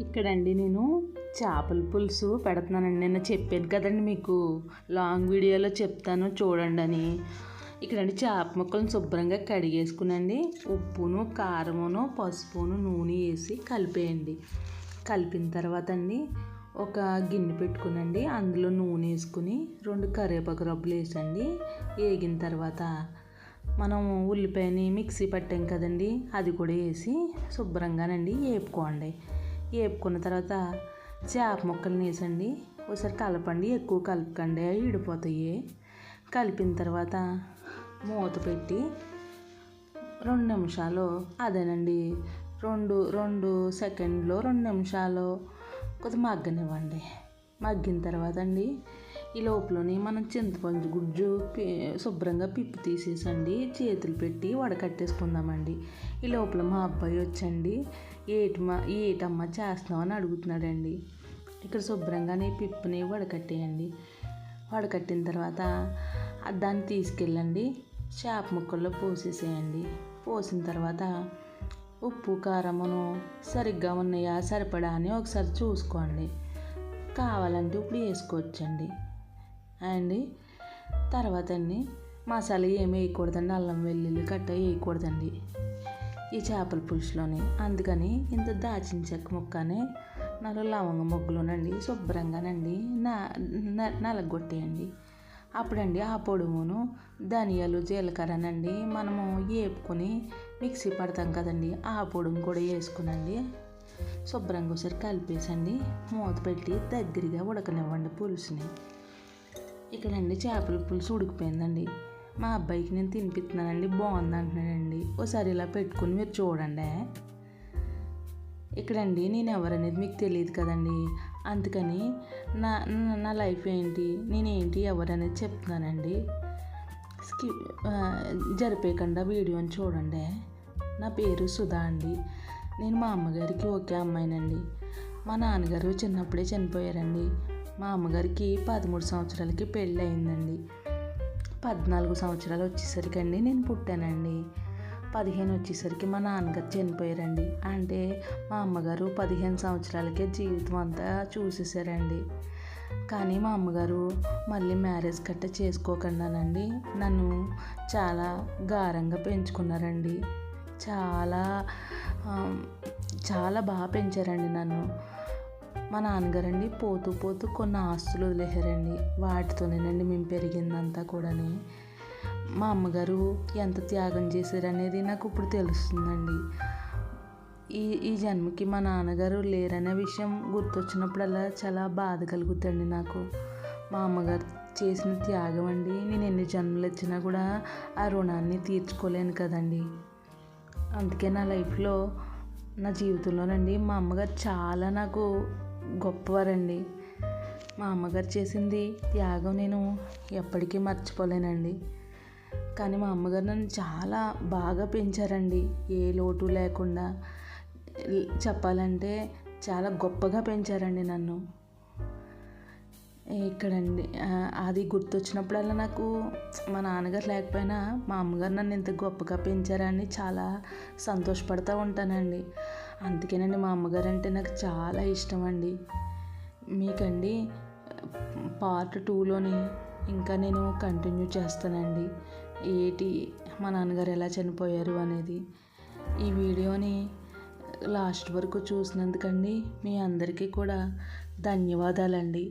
ఇక్కడండి నేను చేపల పులుసు పెడుతున్నానండి. నిన్న చెప్పాను కదండి మీకు, లాంగ్ వీడియోలో చెప్తాను చూడండి అని. ఇక్కడండి చేప ముక్కలను శుభ్రంగా కడిగేసుకునండి, ఉప్పును కారమును పసుపును నూనె వేసి కలిపేయండి. కలిపిన తర్వాత అండి ఒక గిన్నె పెట్టుకునండి, అందులో నూనె వేసుకుని 2 కరివేపాకు రబ్బులు వేసండి. వేగిన తర్వాత మనం ఉల్లిపాయని మిక్సీ పట్టాం కదండి, అది కూడా వేసి శుభ్రంగానండి వేపుకోండి. వేపుకున్న తర్వాత చేప ముక్కల్ని వేసండి, ఒకసారి కలపండి, ఎక్కువ కలపకండి, అవి విడిపోతాయి. కలిపిన తర్వాత మూత పెట్టి 2 నిమిషాలు, అదేనండి 2 సెకండ్లు 2 నిమిషాలు కొద్దిగా మగ్గనివ్వండి. మగ్గిన తర్వాత అండి ఈ లోపలని మనం చింతపండు గుజ్జు శుభ్రంగా పిప్పి తీసేసండి చేతులు పెట్టి వడకట్టేసుకుందామండి. ఈ లోపల మా అబ్బాయి వచ్చండి, ఏటమ్మ చేస్తున్నామని అడుగుతున్నాడండి. ఇక్కడ శుభ్రంగానే పిప్పుని వడకట్టేయండి. వడకట్టిన తర్వాత దాన్ని తీసుకెళ్ళండి చేప ముక్కల్లో పోసేసేయండి. పోసిన తర్వాత ఉప్పు కారమును సరిగ్గా ఉన్నాయా సరిపడా అని ఒకసారి చూసుకోండి. కావాలంటే ఇప్పుడు వేసుకోవచ్చండి. అండి తర్వాత అండి మసాలా ఏమి వేయకూడదండి, అల్లం వెల్లుల్లి కట్ట వేయకూడదండి ఈ చేపల పులుసులోని. అందుకని ఇంత దాచిన చెక్క ముక్కనే 4 లవంగ మొగ్గలునండి శుభ్రంగానండి నలగొట్టేయండి. అప్పుడండి ఆ పొడుమును ధనియాలు జీలకర్రనండి మనము వేపుకొని మిక్సీ పడతాం కదండి, ఆ పొడుము కూడా వేసుకునండి శుభ్రంగా ఒకసారి కలిపేసండి మూత పెట్టి దగ్గరగా ఉడకనివ్వండి పులుసుని. ఇక్కడండి చేపల పులుసు ఉడికిపోయిందండి. మా అబ్బాయికి నేను తినిపిస్తున్నానండి, బాగుంది అంటున్నాడండి. ఒకసారి ఇలా పెట్టుకుని మీరు చూడండి. ఇక్కడండి నేను ఎవరనేది మీకు తెలియదు కదండి, అందుకని నా లైఫ్ ఏంటి, నేనేంటి ఎవరనేది చెప్తున్నానండి. జరిపేయకుండా వీడియోని చూడండి. నా పేరు సుధా అండి. నేను మా అమ్మగారికి ఒకే అమ్మాయినండి. మా నాన్నగారు చిన్నప్పుడే చనిపోయారండి. మా అమ్మగారికి 13 సంవత్సరాలకి పెళ్ళి అయిందండి. 14 సంవత్సరాలు వచ్చేసరికి అండి నేను పుట్టానండి. 15 వచ్చేసరికి మా నాన్నగారు చనిపోయారండి. అంటే మా అమ్మగారు 15 సంవత్సరాలకే జీవితం అంతా చూసేసారండి. కానీ మా అమ్మగారు మళ్ళీ మ్యారేజ్ గట్ట చేసుకోకుండానండి నన్ను చాలా గారంగా పెంచుకున్నారండి. చాలా బాగా పెంచారండి నన్ను. మా నాన్నగారండి పోతూ పోతూ కొన్ని ఆస్తులు వదిలేశారండి, వాటితోనేనండి మేము పెరిగిందంతా కూడాని. మా అమ్మగారు ఎంత త్యాగం చేశారనేది నాకు ఇప్పుడు తెలుస్తుందండి. ఈ జన్మకి మా నాన్నగారు లేరనే విషయం గుర్తొచ్చినప్పుడల్లా చాలా బాధ కలుగుతుందండి నాకు. మా అమ్మగారు చేసిన త్యాగం అండి, నేను ఎన్ని జన్మలు వచ్చినా కూడా ఆ రుణాన్ని తీర్చుకోలేను కదండి. అందుకే నా లైఫ్లో నా జీవితంలోనండి మా అమ్మగారు చాలా నాకు గొప్పవారండి. మా అమ్మగారు చేసింది త్యాగం నేను ఎప్పటికీ మర్చిపోలేనండి. కానీ మా అమ్మగారు నన్ను చాలా బాగా పెంచారండి, ఏ లోటు లేకుండా. చెప్పాలంటే చాలా గొప్పగా పెంచారండి నన్ను. ఇక్కడండి అది గుర్తొచ్చినప్పుడల్లా నాకు మా నాన్నగారు లేకపోయినా మా అమ్మగారు నన్ను ఇంత గొప్పగా పెంచారని చాలా సంతోషపడుతూ ఉంటానండి. అందుకేనండి మా అమ్మగారు అంటే నాకు చాలా ఇష్టం అండి. మీకండి పార్ట్ 2లోని ఇంకా నేను కంటిన్యూ చేస్తానండి, మా నాన్నగారు ఎలా చనిపోయారు అనేది. ఈ వీడియోని లాస్ట్ వరకు చూసినందుకండి మీ అందరికీ కూడా ధన్యవాదాలండి.